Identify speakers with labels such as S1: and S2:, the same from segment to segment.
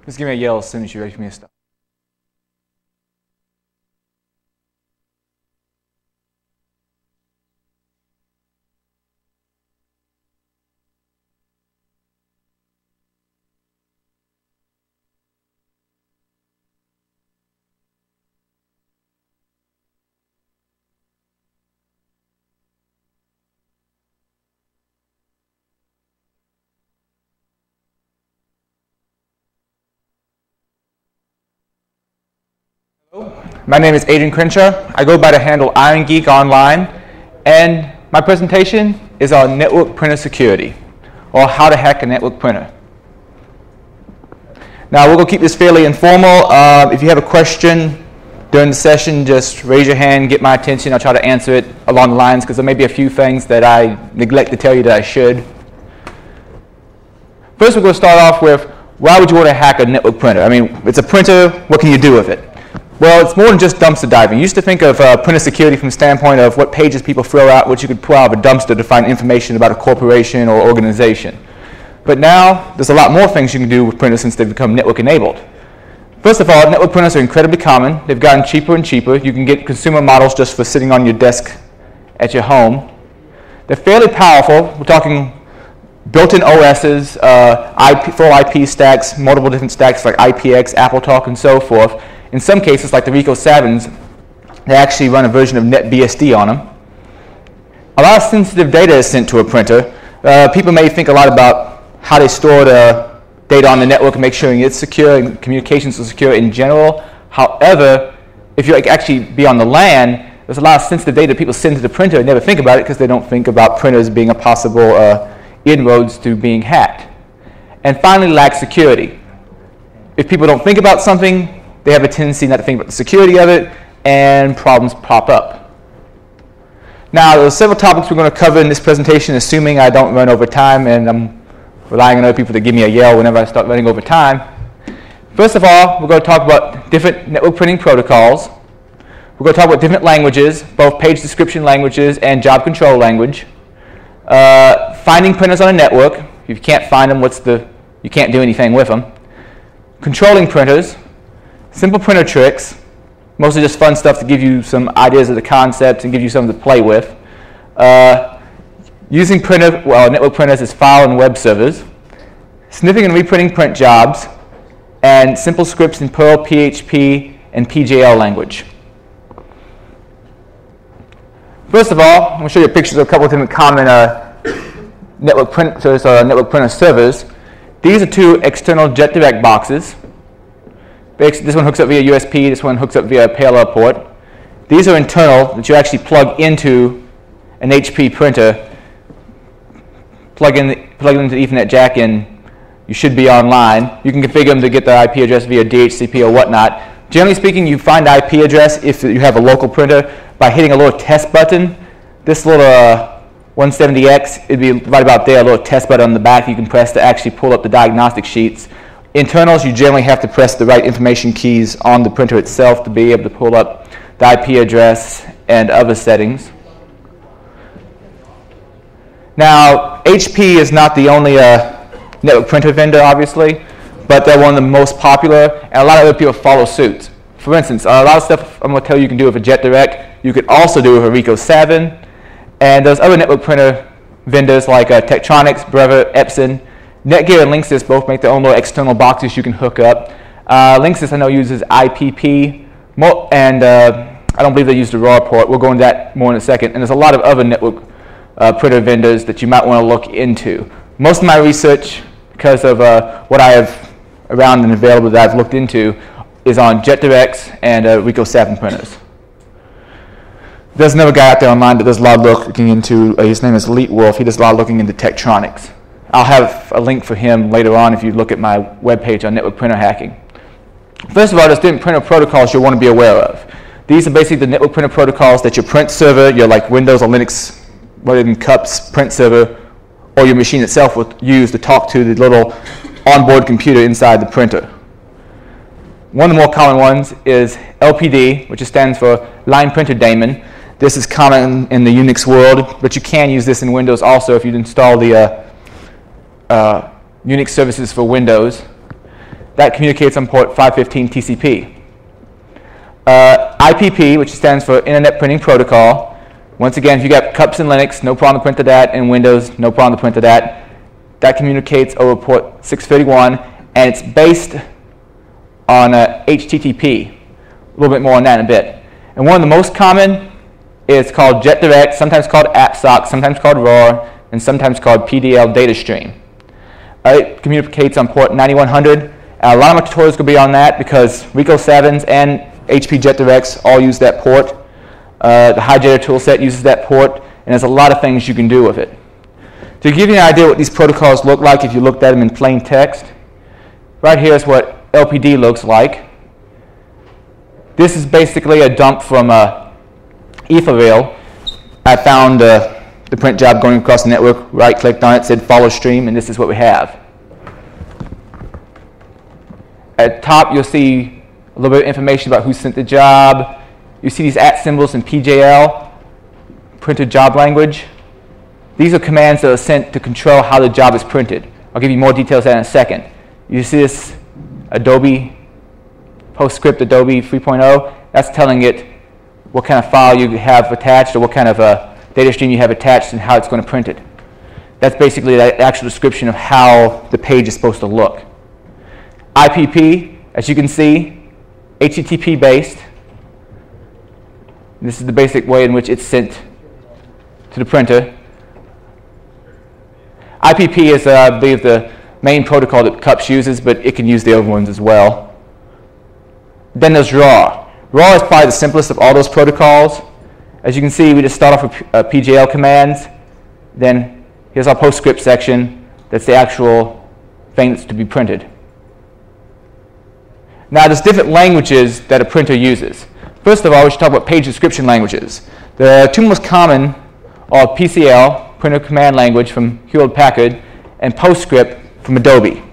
S1: Just give me a yell as soon as you're ready for me to start. My name is Adrian Crenshaw. I go by the handle Irongeek online, and my presentation is on network printer security, or how to hack a network printer. Now, we're going to keep this fairly informal. If you have a question during the session, just raise your hand, get my attention. I'll try to answer it along the lines, because there may be a few things that I neglect to tell you that I should. First, we're going to start off with, why would you want to hack a network printer? I mean, it's a printer, what can you do with it? Well, it's more than just dumpster diving. You used to think of printer security from the standpoint of what pages people throw out, what you could pull out of a dumpster to find information about a corporation or organization. But now, there's a lot more things you can do with printers since they've become network enabled. First of all, network printers are incredibly common. They've gotten cheaper and cheaper. You can get consumer models just for sitting on your desk at your home. They're fairly powerful. We're talking built-in OSs, full IP stacks, multiple different stacks like IPX, AppleTalk, and so forth. In some cases, like the Rico 7s, they actually run a version of NetBSD on them. A lot of sensitive data is sent to a printer. People may think a lot about how they store the data on the network and make sure it's secure and communications are secure in general. However, if you actually be on the LAN, there's a lot of sensitive data people send to the printer and never think about it because they don't think about printers being a possible inroads to being hacked. And finally, lack security. If people don't think about something, they have a tendency not to think about the security of it, and problems pop up. Now, there are several topics we're going to cover in this presentation, assuming I don't run over time, and I'm relying on other people to give me a yell whenever I start running over time. First of all, we're going to talk about different network printing protocols. We're going to talk about different languages, both page description languages and job control language. Finding printers on a network. If you can't find them, you can't do anything with them. Controlling printers. Simple printer tricks, mostly just fun stuff to give you some ideas of the concepts and give you something to play with. Using network printers as file and web servers. Sniffing and reprinting print jobs. And simple scripts in Perl, PHP, and PJL language. First of all, I'm going to show you pictures of a couple of different common network printers or network printer servers. These are two external JetDirect boxes. This one hooks up via USB, this one hooks up via a parallel port. These are internal that you actually plug into an HP printer. Plug into the Ethernet jack and you should be online. You can configure them to get the IP address via DHCP or whatnot. Generally speaking, you find the IP address if you have a local printer by hitting a little test button. This little 170X, it'd be right about there, a little test button on the back you can press to actually pull up the diagnostic sheets. Internals, you generally have to press the right information keys on the printer itself to be able to pull up the IP address and other settings. Now, HP is not the only network printer vendor, obviously, but they're one of the most popular, and a lot of other people follow suit. For instance, a lot of stuff I'm going to tell you can do with a JetDirect, you could also do with a Rico 7, and there's other network printer vendors like Tektronix, Brevard, Epson. Netgear and Linksys both make their own little external boxes you can hook up. Linksys I know uses IPP, and I don't believe they use the raw port. We'll go into that more in a second. And there's a lot of other network printer vendors that you might want to look into. Most of my research, because of what I have around and available that I've looked into, is on JetDirects and Rico 7 printers. There's another guy out there online that does a lot of looking into, his name is Elite Wolf. He does a lot of looking into Tektronix. I'll have a link for him later on if you look at my webpage on network printer hacking. First of all, there's different printer protocols you'll want to be aware of. These are basically the network printer protocols that your print server, your like Windows or Linux, rather than CUPS print server, or your machine itself will use to talk to the little onboard computer inside the printer. One of the more common ones is LPD, which stands for Line Printer Daemon. This is common in the Unix world, but you can use this in Windows also if you install the Unix services for Windows. The that communicates on port 515 TCP. IPP, which stands for Internet Printing Protocol. Once again, if you got cups in Linux, no problem to print to that. In Windows, no problem to print to that. That communicates over port 631, and it's based on HTTP. A little bit more on that in a bit. And one of the most common is called JetDirect, sometimes called AppSock, sometimes called RAW, and sometimes called PDL data stream. It communicates on port 9100. A lot of my tutorials will be on that because Rico 7s and HP Jetdirects all use that port. The Hijacker toolset uses that port, and there's a lot of things you can do with it. To give you an idea what these protocols look like if you looked at them in plain text, right here is what LPD looks like. This is basically a dump from Ethereal. I found the print job going across the network, right-clicked on it, said follow stream, and this is what we have. At the top, you'll see a little bit of information about who sent the job. You see these @ symbols in PJL, printed job language. These are commands that are sent to control how the job is printed. I'll give you more details on that in a second. You see this Adobe, PostScript Adobe 3.0. That's telling it what kind of file you have attached or what kind of data stream you have attached and how it's going to print it. That's basically the actual description of how the page is supposed to look. IPP, as you can see, HTTP based. This is the basic way in which it's sent to the printer. IPP is, I believe, the main protocol that CUPS uses, but it can use the other ones as well. Then there's RAW. RAW is probably the simplest of all those protocols. As you can see, we just start off with PJL commands. Then here's our PostScript section. That's the actual thing that's to be printed. Now, there's different languages that a printer uses. First of all, we should talk about page description languages. The two most common are PCL, printer command language from Hewlett-Packard, and PostScript from Adobe.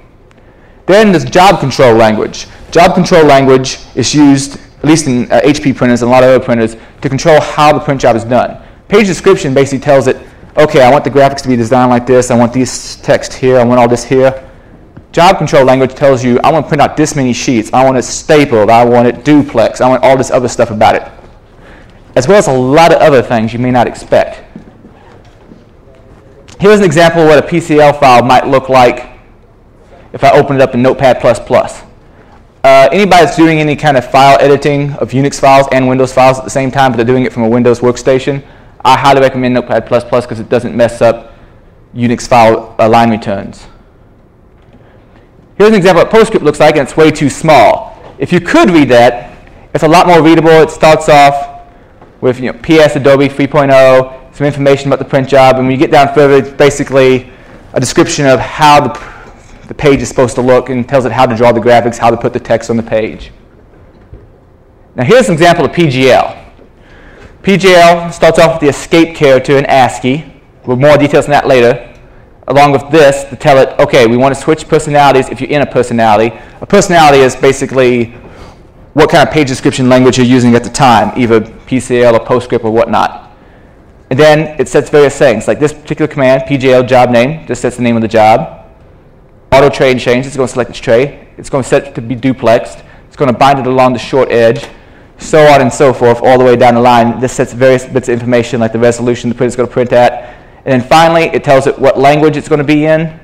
S1: Then there's job control language. Job control language is used, at least in HP printers and a lot of other printers, to control how the print job is done. Page description basically tells it, okay, I want the graphics to be designed like this, I want this text here, I want all this here. Job control language tells you, I want to print out this many sheets, I want it stapled, I want it duplex, I want all this other stuff about it. As well as a lot of other things you may not expect. Here's an example of what a PCL file might look like if I open it up in Notepad++. Anybody that's doing any kind of file editing of Unix files and Windows files at the same time, but they're doing it from a Windows workstation, I highly recommend Notepad++ because it doesn't mess up Unix file line returns. Here's an example of what PostScript looks like, and it's way too small. If you could read that, it's a lot more readable. It starts off with PS Adobe 3.0, some information about the print job, and when you get down further, it's basically a description of how the page is supposed to look and tells it how to draw the graphics, how to put the text on the page. Now here's an example of PJL. PJL starts off with the escape character in ASCII, with more details on that later, along with this to tell it, okay, we want to switch personalities if you're in a personality. A personality is basically what kind of page description language you're using at the time, either PCL or PostScript or whatnot. And then it sets various things, like this particular command, PJL job name, just sets the name of the job. Auto tray and change, it's going to select its tray. It's going to set it to be duplexed. It's going to bind it along the short edge, so on and so forth, all the way down the line. This sets various bits of information, like the resolution the printer is going to print at. And then finally, it tells it what language it's going to be in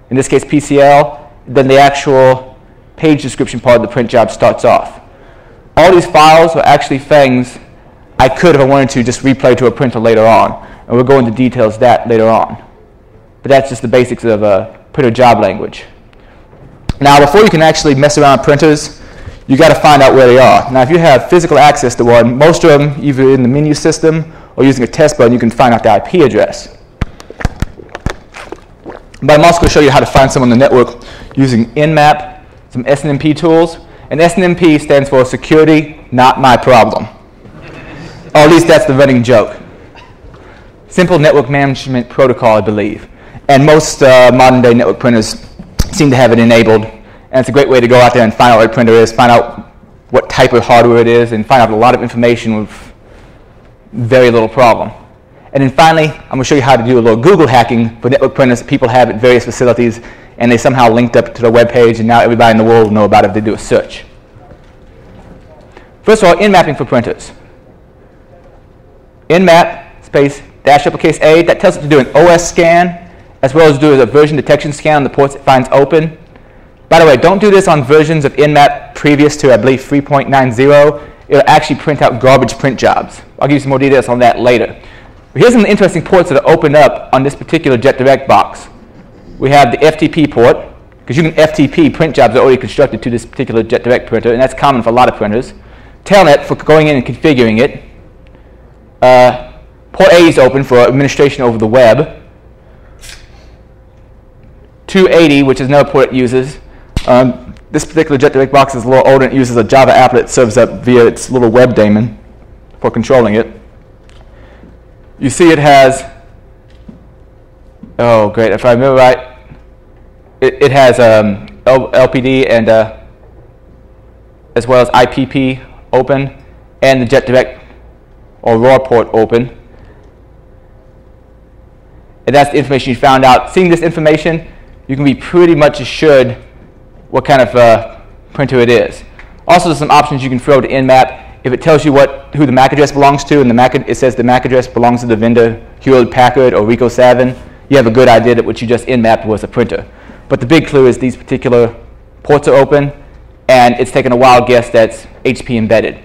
S1: this case PCL. Then the actual page description part of the print job starts off. All these files are actually things I could, if I wanted to, just replay to a printer later on. And we'll go into details of that later on. But that's just the basics of printer job language. Now, before you can actually mess around with printers, you got to find out where they are. Now, if you have physical access to one, most of them, either in the menu system or using a test button, you can find out the IP address. But I'm also going to show you how to find some on the network using Nmap, some SNMP tools. And SNMP stands for Security Not My Problem. Or at least that's the running joke. Simple Network Management Protocol, I believe. And most modern day network printers seem to have it enabled. And it's a great way to go out there and find out what a printer is, find out what type of hardware it is, and find out a lot of information with very little problem. And then finally, I'm going to show you how to do a little Google hacking for network printers that people have at various facilities, and they somehow linked up to the web page, and now everybody in the world will know about it if they do a search. First of all, Nmaping for printers. Nmap space dash uppercase A, that tells it to do an OS scan, as well as do a version detection scan on the ports it finds open. By the way, don't do this on versions of Nmap previous to, I believe, 3.90. It'll actually print out garbage print jobs. I'll give you some more details on that later. But here's some interesting ports that are opened up on this particular JetDirect box. We have the FTP port, because you can FTP print jobs that are already constructed to this particular JetDirect printer, and that's common for a lot of printers. Telnet for going in and configuring it. Port A is open for administration over the web. 280, which is another port it uses. This particular JetDirect box is a little older and it uses a Java applet that serves up via its little web daemon for controlling it. You see it has, oh great, if I remember right, it has LPD and as well as IPP open and the JetDirect or RAW port open. And that's the information you found out. Seeing this information, you can be pretty much assured what kind of printer it is. Also, there's some options you can throw to Nmap. If it tells you who the MAC address belongs to, and it says the MAC address belongs to the vendor Hewlett Packard or Ricoh Savin, you have a good idea that what you just Nmapped was a printer. But the big clue is these particular ports are open, and it's taken a wild guess that's HP embedded.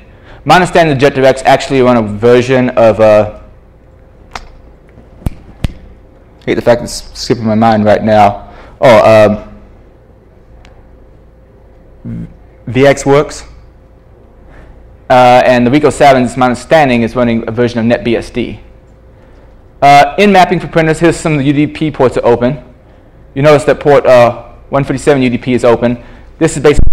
S1: My understanding the JetDirects actually run a version of I hate the fact it's skipping my mind right now. VxWorks. And the Ricoh Savin, my understanding, is running a version of NetBSD. Nmaping for printers, here's some of the UDP ports are open. You notice that port 157 UDP is open. This is basically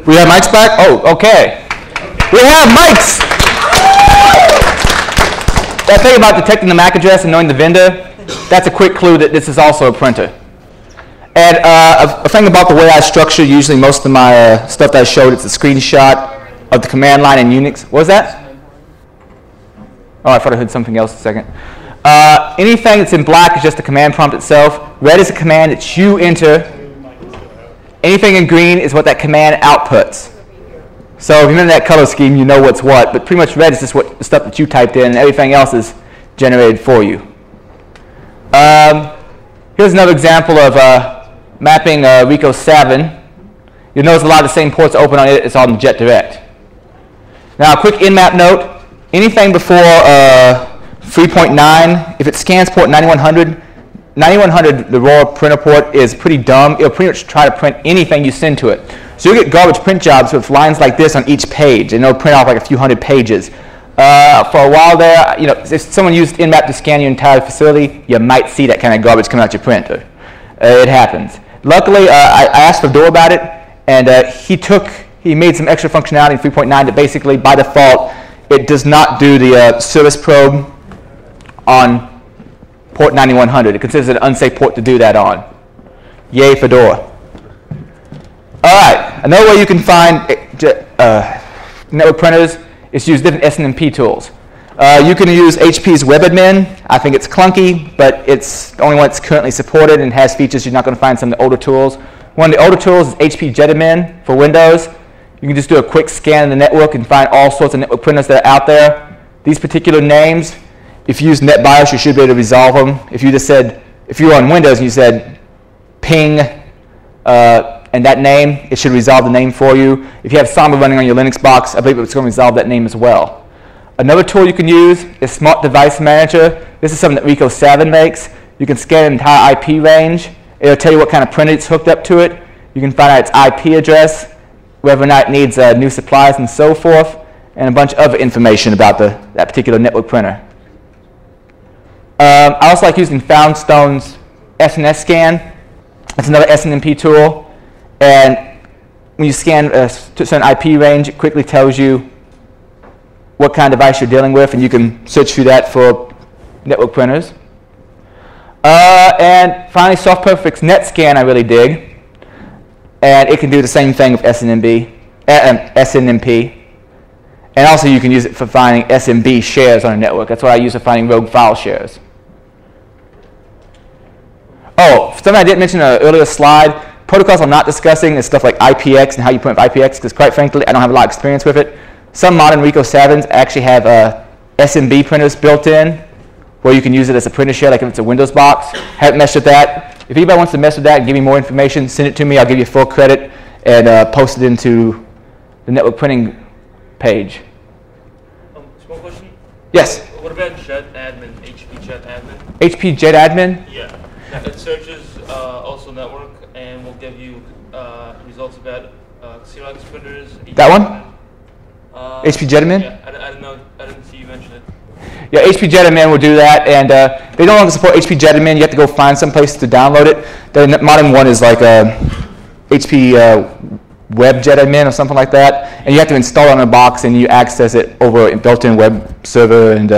S1: We have mics back? Oh, okay. We have mics! That thing about detecting the MAC address and knowing the vendor, that's a quick clue that this is also a printer. And a thing about the way I structure usually most of my stuff that I showed, it's a screenshot of the command line in Unix. What was that? Oh, I thought I heard something else a second. Anything that's in black is just the command prompt itself. Red is a command that you enter. Anything in green is what that command outputs. So if you remember that color scheme, you know what's what. But pretty much red is just what the stuff that you typed in, and everything else is generated for you. Here's another example of mapping Rico 7. You'll notice a lot of the same ports open on it. It's on JetDirect. Now, a quick Nmap note. Anything before 3.9, if it scans port 9100, 9100, the raw printer port, is pretty dumb. It'll pretty much try to print anything you send to it. So you'll get garbage print jobs with lines like this on each page, and it'll print off like a few hundred pages. For a while there, you know, if someone used Nmap to scan your entire facility, you might see that kind of garbage coming out your printer. It happens. Luckily, I asked Fedora about it, and he made some extra functionality in 3.9 that basically, by default, it does not do the service probe on port 9100. It considers it an unsafe port to do that on. Yay, Fedora. All right, another way you can find network printers is to use different SNMP tools. You can use HP's WebAdmin. I think it's clunky, but it's the only one that's currently supported and has features you're not going to find in some of the older tools. One of the older tools is HP Jetdirects for Windows. You can just do a quick scan of the network and find all sorts of network printers that are out there. These particular names, if you use NetBIOS, you should be able to resolve them. If you just said, if you were on Windows and you said ping and that name, it should resolve the name for you. If you have Samba running on your Linux box, I believe it's going to resolve that name as well. Another tool you can use is Smart Device Manager. This is something that Rico 7 makes. You can scan an entire IP range. It'll tell you what kind of printer it's hooked up to it. You can find out its IP address, whether or not it needs new supplies and so forth, and a bunch of other information about that particular network printer. I also like using Foundstone's SNS scan. It's another SNMP tool. And when you scan a certain IP range, it quickly tells you what kind of device you're dealing with, and you can search through that for network printers. And finally, SoftPerfect's NetScan I really dig. And it can do the same thing with SNMP. And also you can use it for finding SMB shares on a network. That's what I use for finding rogue file shares. Oh, something I didn't mention in an earlier slide, protocols I'm not discussing is stuff like IPX and how you print with IPX, because quite frankly, I don't have a lot of experience with it. Some modern Rico 7s actually have SMB printers built in, where you can use it as a printer share, like if it's a Windows box. Haven't messed with that. If anybody wants to mess with that and give me more information, send it to me. I'll give you full credit and post it into the network printing page.
S2: Small question?
S1: Yes?
S2: What about JetAdmin, HP JetAdmin?
S1: HP JetAdmin?
S2: Yeah. It searches also network and will give you results about Xerox printers.
S1: That one? HP JetAdmin?
S2: Yeah, I didn't see you mention it.
S1: Yeah, HP Jetadmin will do that, and they no longer support HP Jetadmin. You have to go find some place to download it. The modern one is like HP Web Jetadmin or something like that, and you have to install it on a box, and you access it over a built-in web server. And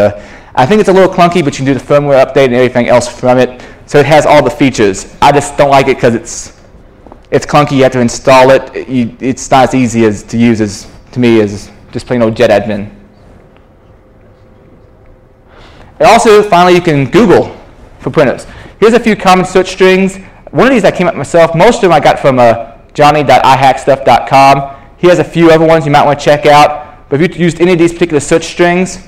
S1: I think it's a little clunky, but you can do the firmware update and everything else from it. So it has all the features. I just don't like it because it's clunky. You have to install it. It's not as easy to use as to me as just plain old JetAdmin. And also, finally, you can Google for printers. Here's a few common search strings. One of these I came up with myself. Most of them I got from johnny.ihackstuff.com. He has a few other ones you might want to check out. But if you used any of these particular search strings,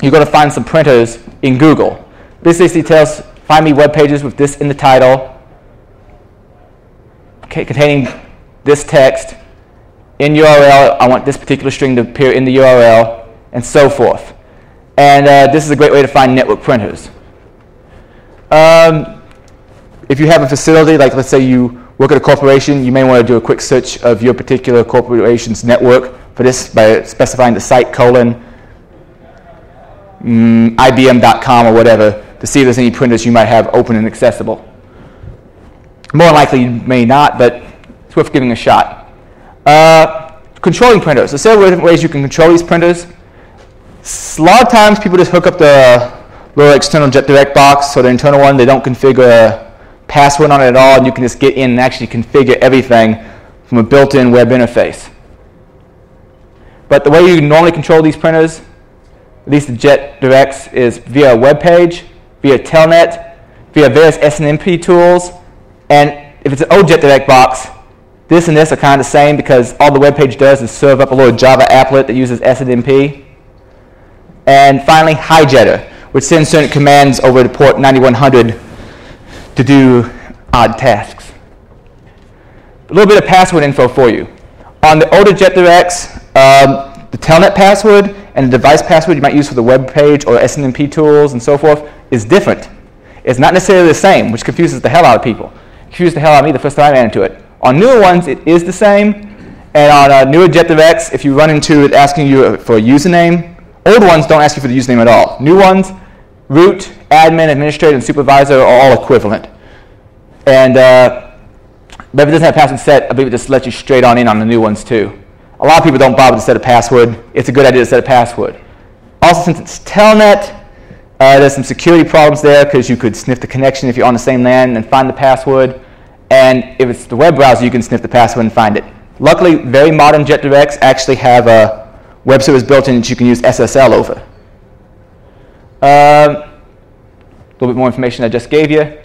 S1: you're going to find some printers in Google. This basically tells, find me web pages with this in the title, containing this text. In URL, I want this particular string to appear in the URL, and so forth. And this is a great way to find network printers. If you have a facility, like let's say you work at a corporation, you may want to do a quick search of your particular corporation's network for this by specifying the site : IBM.com or whatever to see if there's any printers you might have open and accessible. More likely you may not, but it's worth giving a shot. Controlling printers. There's several different ways you can control these printers. A lot of times people just hook up the little external JetDirect box, so the internal one, they don't configure a password on it at all, and you can just get in and actually configure everything from a built-in web interface. But the way you normally control these printers, at least the JetDirects, is via a web page, via Telnet, via various SNMP tools, and if it's an old JetDirect box, this and this are kind of the same because all the web page does is serve up a little Java applet that uses SNMP. And finally, Hijetter, which sends certain commands over to port 9100 to do odd tasks. A little bit of password info for you. On the older JetDirects, the Telnet password and the device password you might use for the web page or SNMP tools and so forth is different. It's not necessarily the same, which confuses the hell out of people. It confused the hell out of me the first time I ran into it. On newer ones, it is the same. And on newer JetDirects, if you run into it asking you for a username, old ones don't ask you for the username at all. New ones, root, admin, administrator, and supervisor are all equivalent. And but if it doesn't have a password set, I believe it just lets you straight on in on the new ones too. A lot of people don't bother to set a password. It's a good idea to set a password. Also, since it's Telnet, there's some security problems there because you could sniff the connection if you're on the same LAN and find the password. And if it's the web browser, you can sniff the password and find it. Luckily, very modern JetDirects actually have web servers built in that you can use SSL over. A little bit more information I just gave you.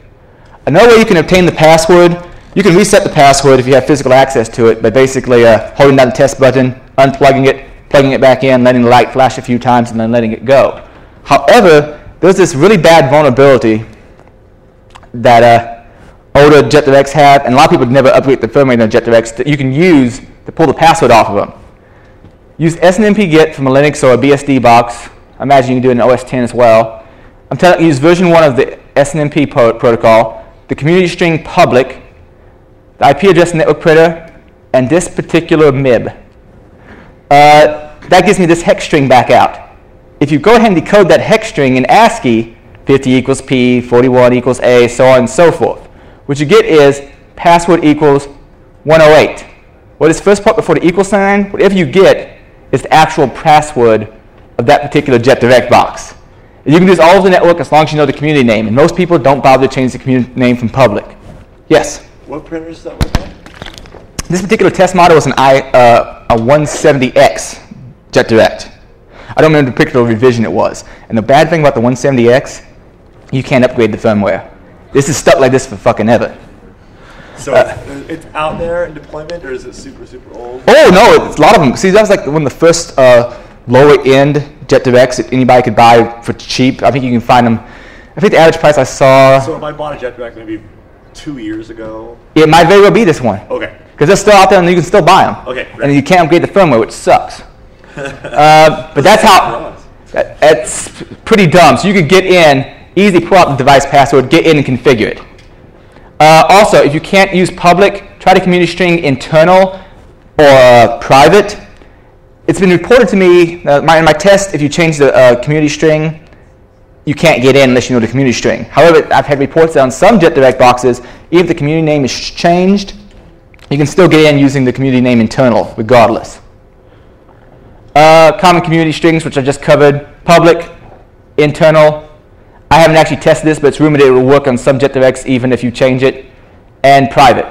S1: Another way you can obtain the password, you can reset the password if you have physical access to it by basically holding down the test button, unplugging it, plugging it back in, letting the light flash a few times, and then letting it go. However, there's this really bad vulnerability that older JetDirects have, and a lot of people never upgrade the firmware in their JetDirects that you can use to pull the password off of them. Use SNMP get from a Linux or a BSD box. I imagine you can do it in OS X as well. I'm telling you, use version 1 of the SNMP protocol, the community string public, the IP address network printer, and this particular MIB. That gives me this hex string back out. If you go ahead and decode that hex string in ASCII, 50 equals P, 41 equals A, so on and so forth, what you get is password equals 108. What is first part before the equal sign? Whatever you get is the actual password of that particular JetDirect box. And you can use all of the network as long as you know the community name, and most people don't bother to change the community name from public. Yes?
S3: What printer is that work on?
S1: This particular test model is a 170X JetDirect. I don't remember the particular revision it was. And the bad thing about the 170X, you can't upgrade the firmware. This is stuck like this for fucking ever.
S3: So it's out there in deployment, or is it super, super old?
S1: Oh, no, it's a lot of them. See, that was like one of the first lower-end JetDirects that anybody could buy for cheap. I think you can find them. I think the average price I saw...
S3: So if I bought a JetDirect maybe 2 years ago...
S1: It might very well be this one.
S3: Okay.
S1: Because they're still out there and you can still buy them.
S3: Okay. Right.
S1: And you can't upgrade the firmware, which sucks. But that's how... It's pretty dumb. So you could get in, easily pull out the device password, get in and configure it. Also, if you can't use public, try to community string internal or private. It's been reported to me, in my test, if you change the community string, you can't get in unless you know the community string. However, I've had reports that on some JetDirect boxes, even if the community name is changed, you can still get in using the community name internal, regardless. Common community strings, which I just covered, public, internal. I haven't actually tested this, but it's rumored it will work on some JetDirects even if you change it, and private.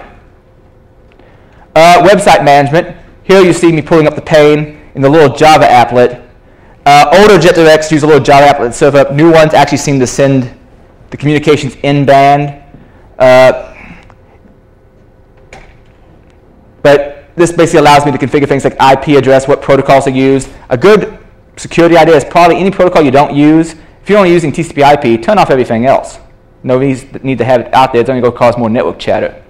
S1: Website management. Here you see me pulling up the pane in the little Java applet. Older JetDirects use a little Java applet to serve up. New ones actually seem to send the communications in band. But this basically allows me to configure things like IP address, what protocols are used. A good security idea is probably any protocol you don't use. If you're only using TCP/IP, turn off everything else. No need to have it out there. It's only going to cause more network chatter.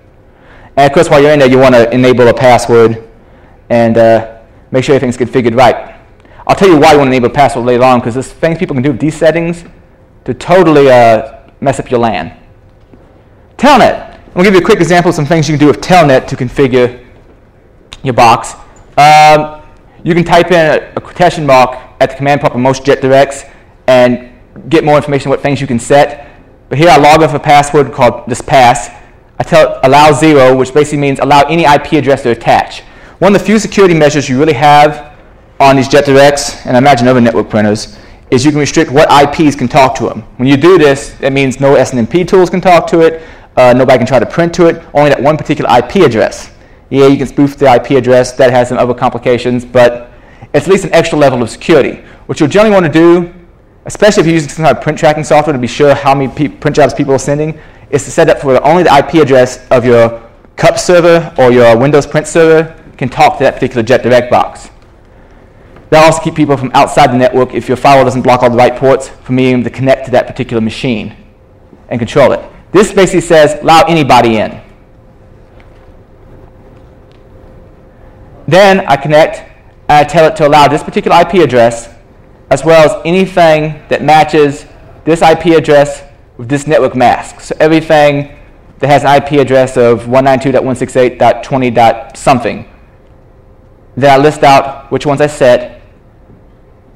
S1: And of course, while you're in there, you want to enable a password and make sure everything's configured right. I'll tell you why you want to enable a password later on, because there's things people can do with these settings to totally mess up your LAN. Telnet. I'm going to give you a quick example of some things you can do with Telnet to configure your box. You can type in a quotation mark at the command prompt of most JetDirects and get more information on what things you can set. But here I log off a password called this pass. I tell it allow 0, which basically means allow any IP address to attach. One of the few security measures you really have on these JetDirects, and I imagine other network printers, is you can restrict what IPs can talk to them. When you do this, it means no SNMP tools can talk to it, nobody can try to print to it, only that one particular IP address. Yeah, you can spoof the IP address, that has some other complications, but it's at least an extra level of security. What you'll generally want to do, especially if you're using some kind of print tracking software to be sure how many print jobs people are sending, is to set up for only the IP address of your CUP server or your Windows print server can talk to that particular JetDirect box. That'll also keep people from outside the network, if your firewall doesn't block all the right ports, from being able to connect to that particular machine and control it. This basically says, allow anybody in. Then I connect, and I tell it to allow this particular IP address, as well as anything that matches this IP address with this network mask. So everything that has an IP address of 192.168.20. something. Then I list out which ones I set,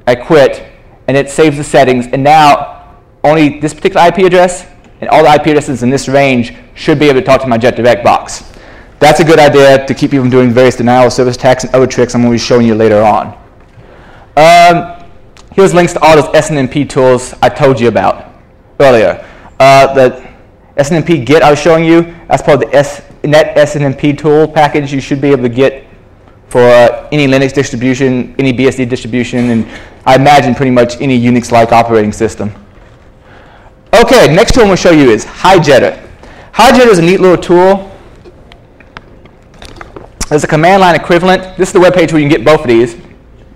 S1: I quit, and it saves the settings, and now only this particular IP address and all the IP addresses in this range should be able to talk to my JetDirect box. That's a good idea to keep you from doing various denial of service attacks and other tricks I'm going to be showing you later on. Here's links to all those SNMP tools I told you about earlier. The SNMP Git I was showing you, that's part of the Net SNMP tool package you should be able to get for any Linux distribution, any BSD distribution, and I imagine pretty much any Unix-like operating system. Okay, next tool I'm going to show you is Hijetter. Hijetter is a neat little tool. There's a command line equivalent. This is the web page where you can get both of these.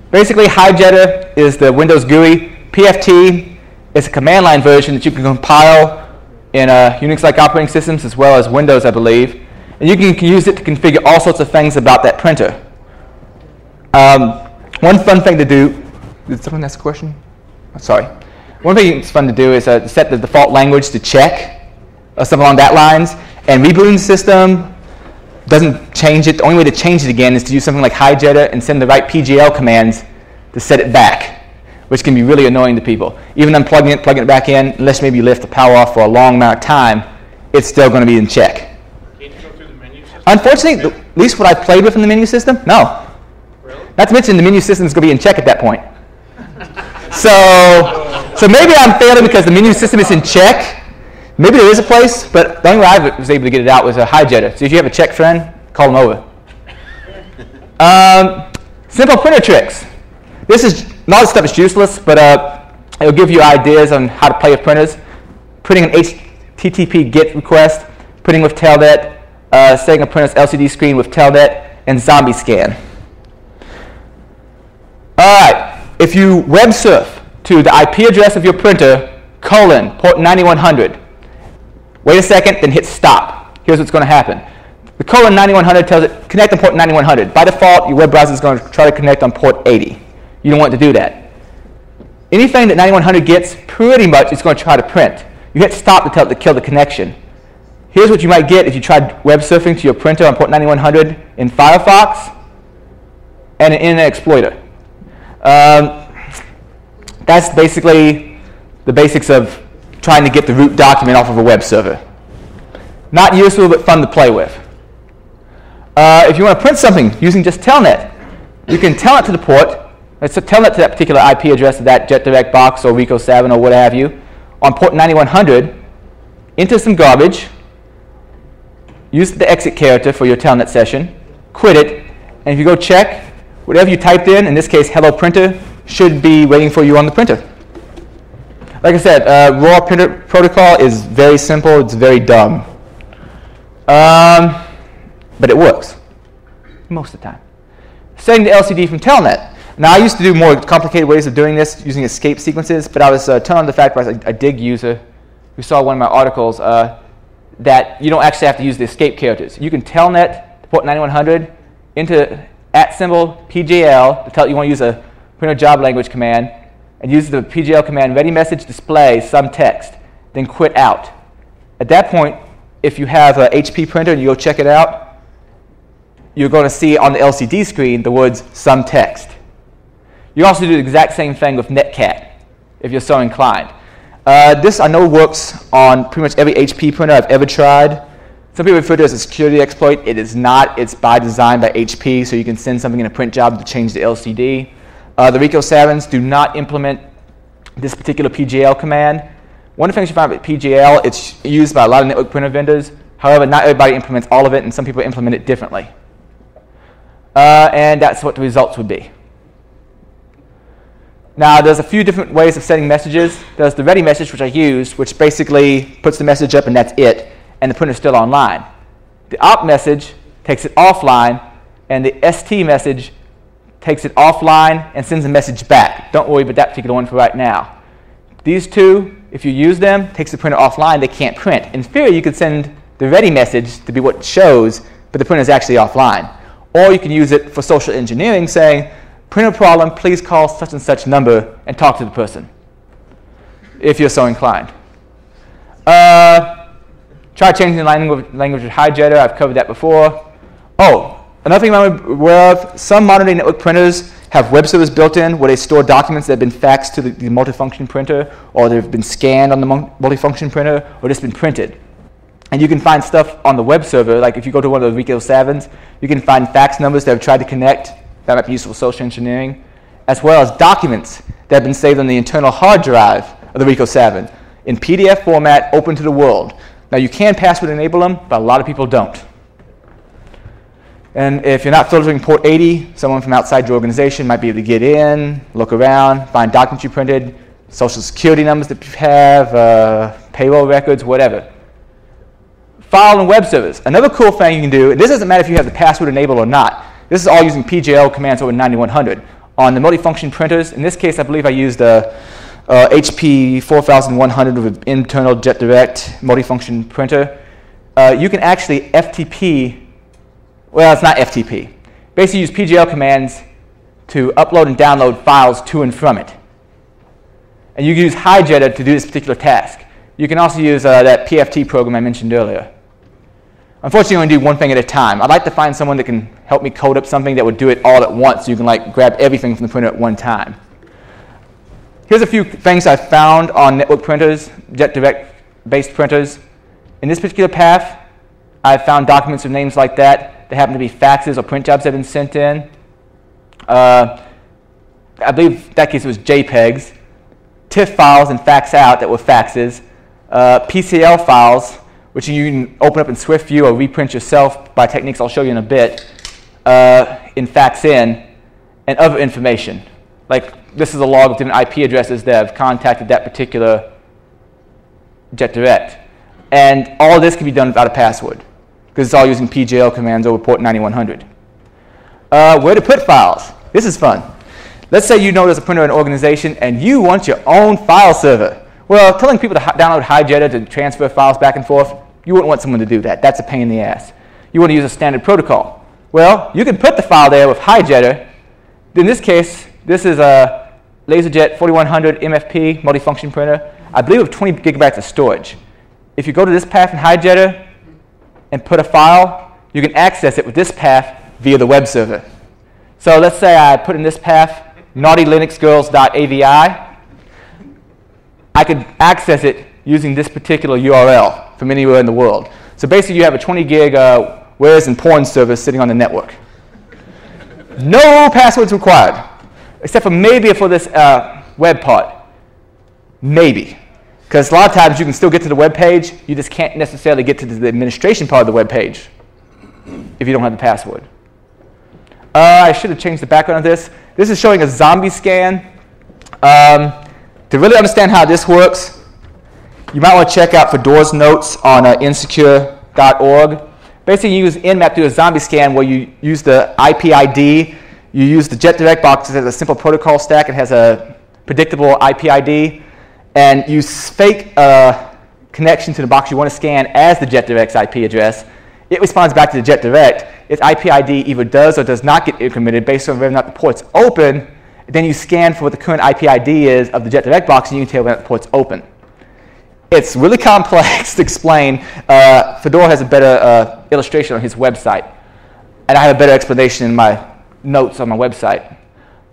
S1: Basically, Hijetter is the Windows GUI. PFT is a command line version that you can compile in Unix-like operating systems as well as Windows, I believe. And you can use it to configure all sorts of things about that printer. One fun thing to do, did someone ask a question? Oh, sorry. One thing that's fun to do is set the default language to check, or something along that lines, and rebooting the system doesn't change it. The only way to change it again is to use something like Hijetter and send the right PJL commands to set it back, which can be really annoying to people. Even unplugging it, plugging it back in, unless maybe you lift the power off for a long amount of time, it's still going to be in check.
S4: Can't you go through the menu system?
S1: Unfortunately, at least what I played with in the menu system, no.
S4: Really?
S1: Not to mention the menu system is going to be in check at that point. So maybe I'm failing because the menu system is in check. Maybe there is a place, but the only way I was able to get it out was a Hijetter. So if you have a Czech friend, call them over. Simple printer tricks. This is, not all this stuff is useless, but it'll give you ideas on how to play with printers. Printing an HTTP GET request, printing with Telnet, setting a printer's LCD screen with Telnet, and zombie scan. All right, if you web surf to the IP address of your printer, port 9100, wait a second, then hit stop. Here's what's going to happen. The 9100 tells it, connect on port 9100. By default, your web browser is going to try to connect on port 80. You don't want to do that. Anything that 9100 gets, pretty much it's going to try to print. You hit stop to tell it to kill the connection. Here's what you might get if you tried web surfing to your printer on port 9100 in Firefox and an Internet Explorer. That's basically the basics of trying to get the root document off of a web server. Not useful, but fun to play with. If you want to print something using just Telnet, you can Telnet to the port. Let's Telnet to that particular IP address of that JetDirect box or Rico 7 or what have you on port 9100, enter some garbage, use the exit character for your Telnet session, quit it, and if you go check, whatever you typed in this case, hello printer, should be waiting for you on the printer. Like I said, raw printer protocol is very simple. It's very dumb. But it works most of the time. Setting the LCD from Telnet. Now, I used to do more complicated ways of doing this using escape sequences, but I was telling the fact by a dig user who saw one of my articles that you don't actually have to use the escape characters. You can Telnet port 9100 into @PJL to tell you want to use a printer job language command, and use the PJL command ready message display some text, then quit out. At that point, if you have an HP printer and you go check it out, you're going to see on the LCD screen the words some text. You also do the exact same thing with Netcat if you're so inclined. This I know works on pretty much every HP printer I've ever tried. Some people refer to it as a security exploit. It is not. It's by design by HP, so you can send something in a print job to change the LCD. The Rico 7s do not implement this particular PJL command. One of the things you find with PJL, it's used by a lot of network printer vendors. However, not everybody implements all of it, and some people implement it differently. And that's what the results would be. Now, there's a few different ways of sending messages. There's the ready message, which I use, which basically puts the message up and that's it, and the printer's still online. The op message takes it offline, and the ST message takes it offline and sends a message back. Don't worry about that particular one for right now. These two, if you use them, takes the printer offline, they can't print. In theory, you could send the ready message to be what it shows, but the printer is actually offline. Or you can use it for social engineering, saying, printer problem, please call such and such number and talk to the person, if you're so inclined. Try changing the language with hijacker. I've covered that before. Oh, another thing I'm aware of, some modern day network printers have web servers built in where they store documents that have been faxed to the multifunction printer, or they've been scanned on the multifunction printer, or just been printed. And you can find stuff on the web server, like if you go to one of those Rico 7s, you can find fax numbers that have tried to connect. That might be useful for social engineering, as well as documents that have been saved on the internal hard drive of the Rico 7 in PDF format, open to the world. Now, you can password enable them, but a lot of people don't. And if you're not filtering port 80, someone from outside your organization might be able to get in, look around, find documents you printed, social security numbers that you have, payroll records, whatever. File and web servers. Another cool thing you can do, and this doesn't matter if you have the password enabled or not. This is all using PJL commands over 9100. On the multifunction printers, in this case, I believe I used a HP 4100 with an internal JetDirect multifunction printer. You can actually FTP, well, it's not FTP. Basically use PJL commands to upload and download files to and from it. And you can use hijacker to do this particular task. You can also use that PFT program I mentioned earlier. Unfortunately, I only do one thing at a time. I'd like to find someone that can help me code up something that would do it all at once, so you can like grab everything from the printer at one time. Here's a few things I've found on network printers, JetDirect-based printers. In this particular path, I've found documents with names like that. They happen to be faxes or print jobs that have been sent in. I believe in that case it was JPEGs. TIFF files and fax out that were faxes. PCL files, which you can open up in Swift View or reprint yourself by techniques I'll show you in a bit, in fax in, and other information. Like this is a log of different IP addresses that have contacted that particular JetDirect. And all of this can be done without a password, because it's all using PJL commands over port 9100. Where to put files. This is fun. Let's say you know there's a printer in an organization and you want your own file server. Well, telling people to download hijacker to transfer files back and forth, you wouldn't want someone to do that. That's a pain in the ass. You want to use a standard protocol. Well, you can put the file there with hijacker. In this case, this is a LaserJet 4100 MFP multifunction printer. I believe with 20 gigabytes of storage. If you go to this path in hijacker and put a file, you can access it with this path via the web server. So let's say I put in this path naughtylinuxgirls.avi. I could access it using this particular URL from anywhere in the world. So basically you have a 20 gig where's and porn service sitting on the network. No passwords required, except for maybe for this web part. Maybe. Because a lot of times you can still get to the web page, you just can't necessarily get to the administration part of the web page if you don't have the password. I should have changed the background of this. This is showing a zombie scan. To really understand how this works, you might want to check out Fedora's notes on insecure.org. Basically, you use Nmap to do a zombie scan where you use the IP ID. You use the JetDirect box that has a simple protocol stack. It has a predictable IP ID. And you fake a connection to the box you want to scan as the JetDirect's IP address. It responds back to the JetDirect. Its IP ID either does or does not get incremented based on whether or not the port's open. Then you scan for what the current IP ID is of the JetDirect box, and you can tell whether the port's open. It's really complex to explain. Fedora has a better illustration on his website. And I have a better explanation in my notes on my website.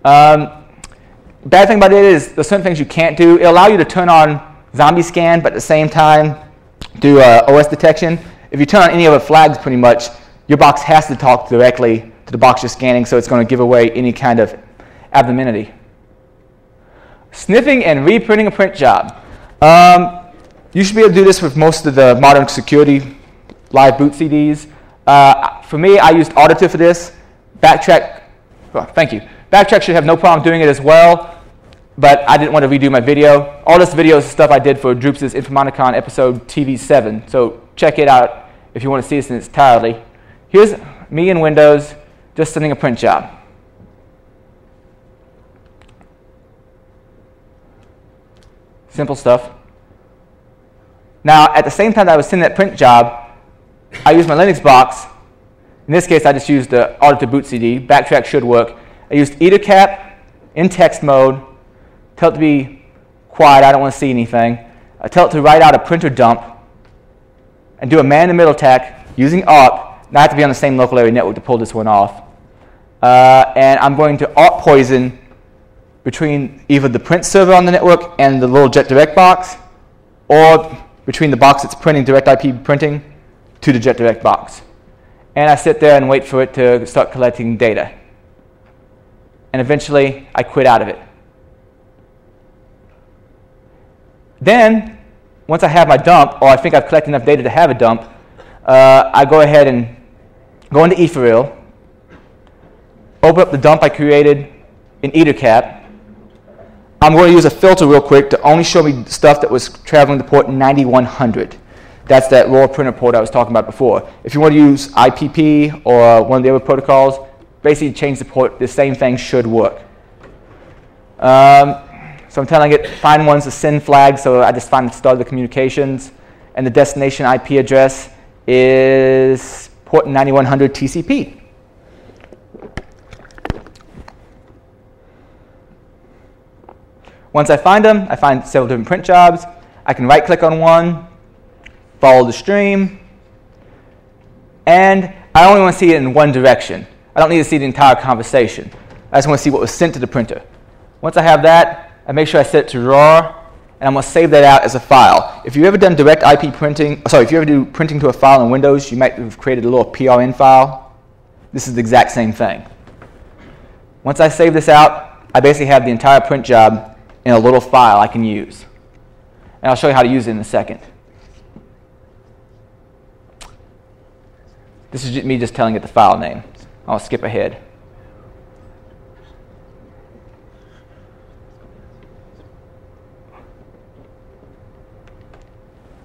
S1: Bad thing about it is there's certain things you can't do. It'll allow you to turn on zombie scan, but at the same time do OS detection. if you turn on any of the flags pretty much, your box has to talk directly to the box you're scanning, so it's going to give away any kind of anonymity. Sniffing and reprinting a print job. You should be able to do this with most of the modern security live boot CDs. For me, I used Auditor for this. Backtrack, well, thank you. Backtrack should have no problem doing it as well, but I didn't want to redo my video. All this video is stuff I did for Droops' Informaticon episode TV7, so check it out if you want to see this in its entirety. Here's me in Windows, just sending a print job. Simple stuff. Now, at the same time that I was sending that print job, I used my Linux box. In this case, I just used the Auditor boot CD. Backtrack should work. I used Ettercap in text mode. Tell it to be quiet. I don't want to see anything. I tell it to write out a printer dump and do a man-in-the-middle attack using ARP. Now I have to be on the same local area network to pull this one off. And I'm going to ARP poison between either the print server on the network and the little JetDirect box, or between the box that's printing direct IP printing to the JetDirect box. And I sit there and wait for it to start collecting data. And eventually, I quit out of it. Then, once I have my dump, or I think I've collected enough data to have a dump, I go ahead and go into Ethereal, open up the dump I created in Ettercap. I'm going to use a filter real quick to only show me stuff that was traveling to port 9100. That's that raw printer port I was talking about before. If you want to use IPP or one of the other protocols, basically change the port, the same thing should work. So I'm telling it, find one's a send flag, so I just find the start of the communications, and the destination IP address is port 9100 TCP. Once I find them, I find several different print jobs. I can right-click on one, follow the stream, and I only want to see it in one direction. I don't need to see the entire conversation. I just want to see what was sent to the printer. Once I have that, I make sure I set it to RAR, and I'm going to save that out as a file. If you've ever done direct IP printing, if you ever do printing to a file in Windows, you might have created a little PRN file. This is the exact same thing. Once I save this out, I basically have the entire print job in a little file I can use. And I'll show you how to use it in a second. This is me just telling it the file name. I'll skip ahead.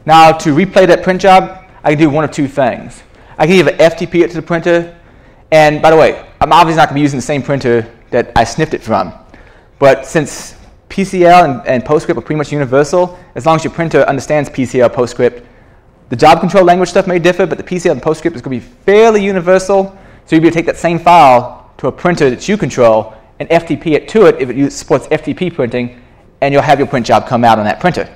S1: Now, to replay that print job, I can do one of two things. I can either FTP it to the printer, and by the way, I'm obviously not going to be using the same printer that I sniffed it from. But since PCL and PostScript are pretty much universal, as long as your printer understands PCL, PostScript, the job control language stuff may differ, but the PCL and PostScript is going to be fairly universal. So you'll be able to take that same file to a printer that you control and FTP it to it if it supports FTP printing, and you'll have your print job come out on that printer.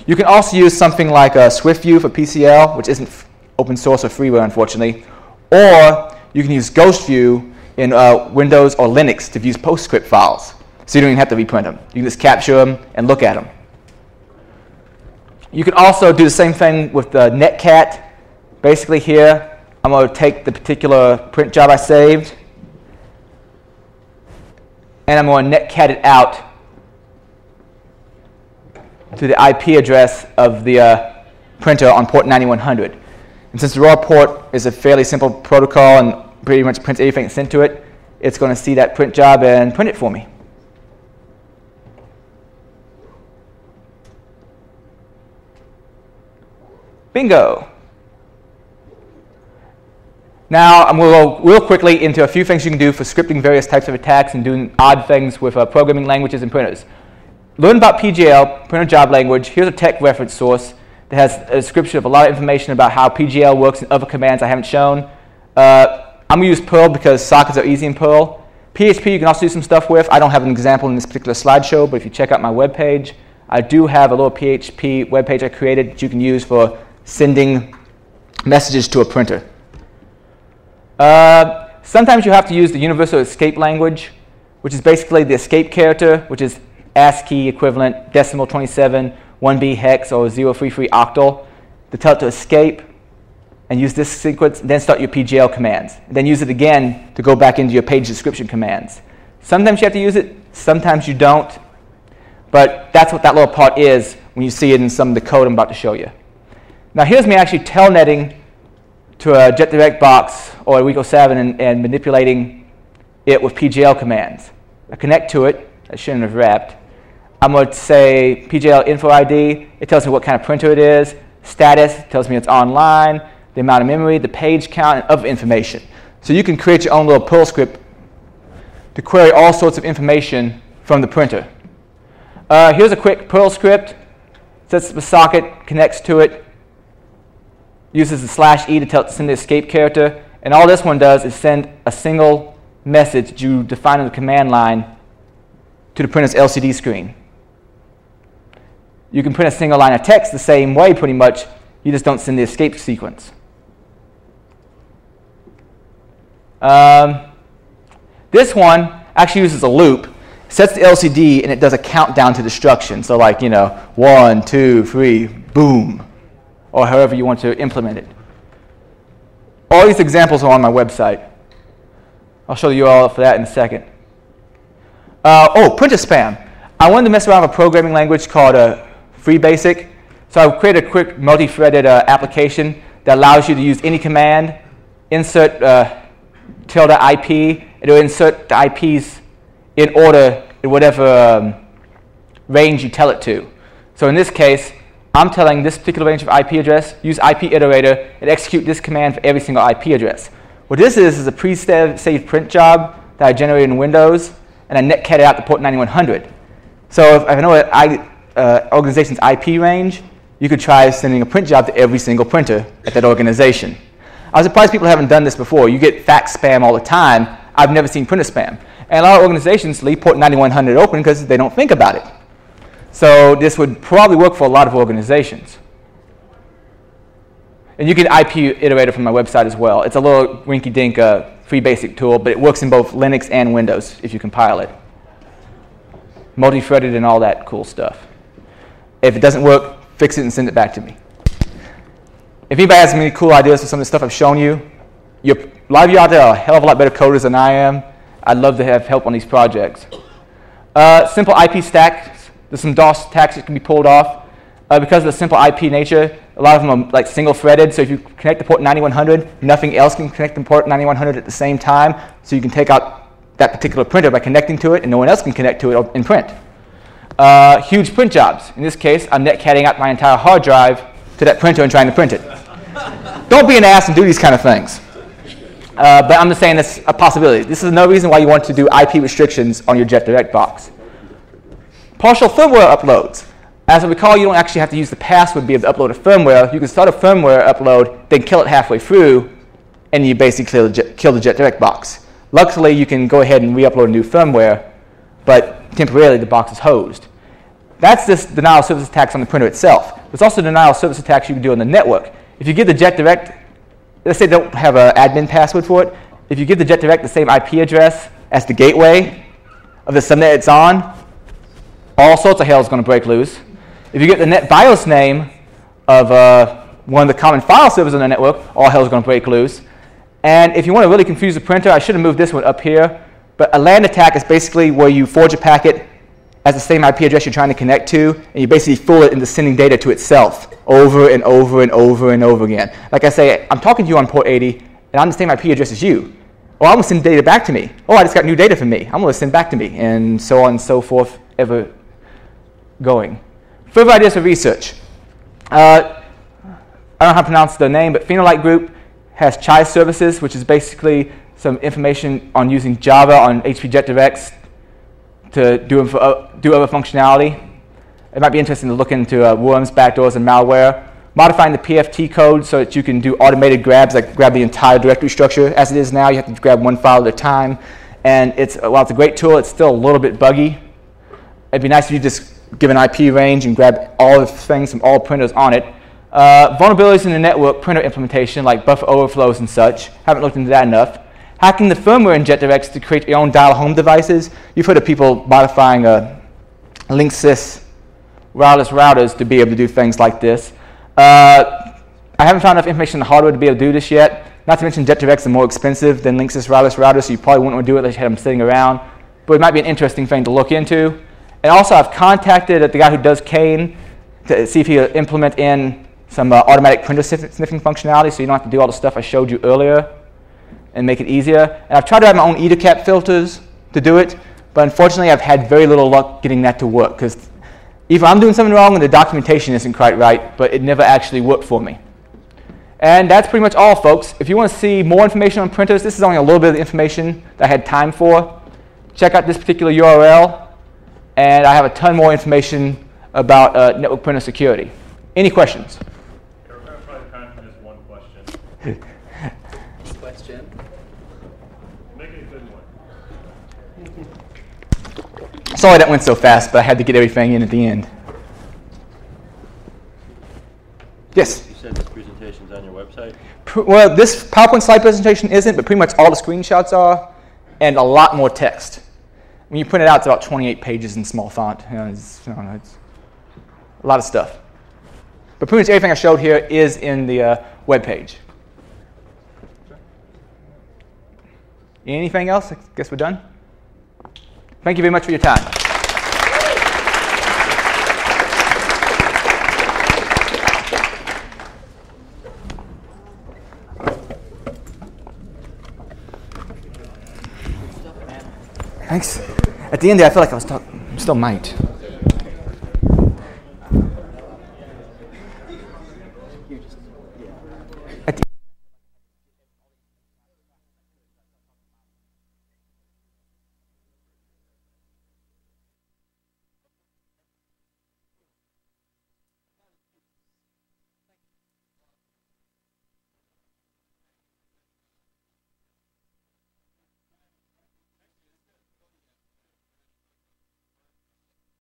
S1: You can also use something like SwiftView for PCL, which isn't open source or freeware, unfortunately, or you can use GhostView in Windows or Linux to view PostScript files. So you don't even have to reprint them. You can just capture them and look at them. You can also do the same thing with the Netcat. Basically here, I'm going to take the particular print job I saved, and I'm going to Netcat it out to the IP address of the printer on port 9100. And since the raw port is a fairly simple protocol and pretty much prints anything that's sent to it, it's going to see that print job and print it for me. Bingo. Now I'm going to go real quickly into a few things you can do for scripting various types of attacks and doing odd things with programming languages and printers. Learn about PJL, printer job language. Here's a tech reference source that has a description of a lot of information about how PJL works and other commands I haven't shown. I'm going to use Perl because sockets are easy in Perl. PHP you can also do some stuff with. I don't have an example in this particular slideshow, but if you check out my webpage, I do have a little PHP webpage I created that you can use for sending messages to a printer. Sometimes you have to use the universal escape language, which is basically the escape character, which is ASCII equivalent, decimal 27, 1B hex, or 033 octal, to tell it to escape. and use this sequence, and then start your PJL commands. And then use it again to go back into your page description commands. Sometimes you have to use it, sometimes you don't. But that's what that little part is when you see it in some of the code I'm about to show you. Now here's me actually telnetting to a JetDirect box or a Rico 7 and manipulating it with PJL commands. I connect to it. I shouldn't have wrapped. I'm going to say PJL info ID. It tells me what kind of printer it is. Status tells me it's online. The amount of memory, the page count, and other information. So you can create your own little Perl script to query all sorts of information from the printer. Here's a quick Perl script. Sets up a socket, connects to it, uses the /e to send the escape character, and all this one does is send a single message that you define in the command line to the printer's LCD screen. You can print a single line of text the same way pretty much, you just don't send the escape sequence. This one actually uses a loop, sets the LCD, and it does a countdown to destruction. So like, 1, 2, 3, boom, or however you want to implement it. All these examples are on my website. I'll show you all for that in a second. Printer spam. I wanted to mess around with a programming language called FreeBasic. So I created a quick multi-threaded application that allows you to use any command, insert ~IP, and it will insert the IPs in order in whatever range you tell it to. So in this case, I'm telling this particular range of IP address, use IP iterator, and execute this command for every single IP address. What this is a pre-saved print job that I generated in Windows, and I netcat it out to port 9100. So if I know an organization's IP range, you could try sending a print job to every single printer at that organization. I was surprised people haven't done this before. You get fax spam all the time. I've never seen printer spam. And a lot of organizations leave port 9100 open because they don't think about it. So this would probably work for a lot of organizations. And you can IP iterator from my website as well. It's a little rinky-dink FreeBasic tool, but it works in both Linux and Windows if you compile it. Multi-threaded and all that cool stuff. If it doesn't work, fix it and send it back to me. If anybody has any cool ideas for some of the stuff I've shown you, a lot of you out there are a hell of a lot better coders than I am. I'd love to have help on these projects. Simple IP stacks. There's some DOS attacks that can be pulled off. Because of the simple IP nature, a lot of them are like single-threaded. So if you connect to port 9100, nothing else can connect to port 9100 at the same time. So you can take out that particular printer by connecting to it, and no one else can connect to it and print. Huge print jobs. In this case, I'm netcatting out my entire hard drive to that printer and trying to print it. Don't be an ass and do these kind of things. But I'm just saying that's a possibility. This is no reason why you want to do IP restrictions on your JetDirect box. Partial firmware uploads. As I recall, you don't actually have to use the password to be able to upload a firmware. You can start a firmware upload, then kill it halfway through, and you basically kill the JetDirect box. Luckily, you can go ahead and re-upload a new firmware, but temporarily the box is hosed. That's this denial of service attacks on the printer itself. There's also denial of service attacks you can do on the network. If you give the JetDirect, let's say they don't have an admin password for it, if you give the JetDirect the same IP address as the gateway of the subnet it's on, all sorts of hell is going to break loose. If you get the net BIOS name of one of the common file servers on the network, all hell is going to break loose. And if you want to really confuse the printer, I should have moved this one up here, but a LAN attack is basically where you forge a packet as the same IP address you're trying to connect to, and you basically fool it into sending data to itself over and over and over and over again. Like I say, I'm talking to you on port 80, and I'm the same IP address as you. Oh, I'm going to send data back to me. Oh, I just got new data from me. I'm going to send back to me, and so on and so forth, ever going. Further ideas for research. I don't know how to pronounce the name, but Phenolite Group has Chai services, which is basically some information on using Java on HP Jetdirects to do other functionality. It might be interesting to look into worms, backdoors, and malware. Modifying the PFT code so that you can do automated grabs, like grab the entire directory structure. As it is now, you have to grab one file at a time. And while it's a great tool, it's still a little bit buggy. It'd be nice if you just give an IP range and grab all the things from all printers on it. Vulnerabilities in the network printer implementation, like buffer overflows and such. Haven't looked into that enough. Hacking the firmware in JetDirect to create your own dial-home devices. You've heard of people modifying Linksys wireless routers to be able to do things like this. I haven't found enough information on the hardware to be able to do this yet. Not to mention JetDirects are more expensive than Linksys wireless routers, so you probably wouldn't want to do it unless you had them sitting around. But it might be an interesting thing to look into. And also, I've contacted the guy who does Kane to see if he will implement in some automatic printer sniffing functionality so you don't have to do all the stuff I showed you earlier and make it easier. And I've tried to have my own Ettercap filters to do it, but unfortunately I've had very little luck getting that to work because either I'm doing something wrong and the documentation isn't quite right, but it never actually worked for me. And that's pretty much all, folks. If you want to see more information on printers, this is only a little bit of the information that I had time for. Check out this particular URL, and I have a ton more information about network printer security. Any questions?
S4: We're going to probably time for just one question.
S5: Question.
S4: Make it a good one.
S1: Sorry that went so fast, but I had to get everything in at the end. Yes?
S6: You said this presentation's on your website?
S1: Well, this PowerPoint slide presentation isn't, but pretty much all the screenshots are, and a lot more text. When you print it out, it's about 28 pages in small font. It's a lot of stuff. But pretty much everything I showed here is in the web page. Anything else? I guess we're done. Thank you very much for your time. Thanks. At the end there, I feel like I was talking. I'm still might.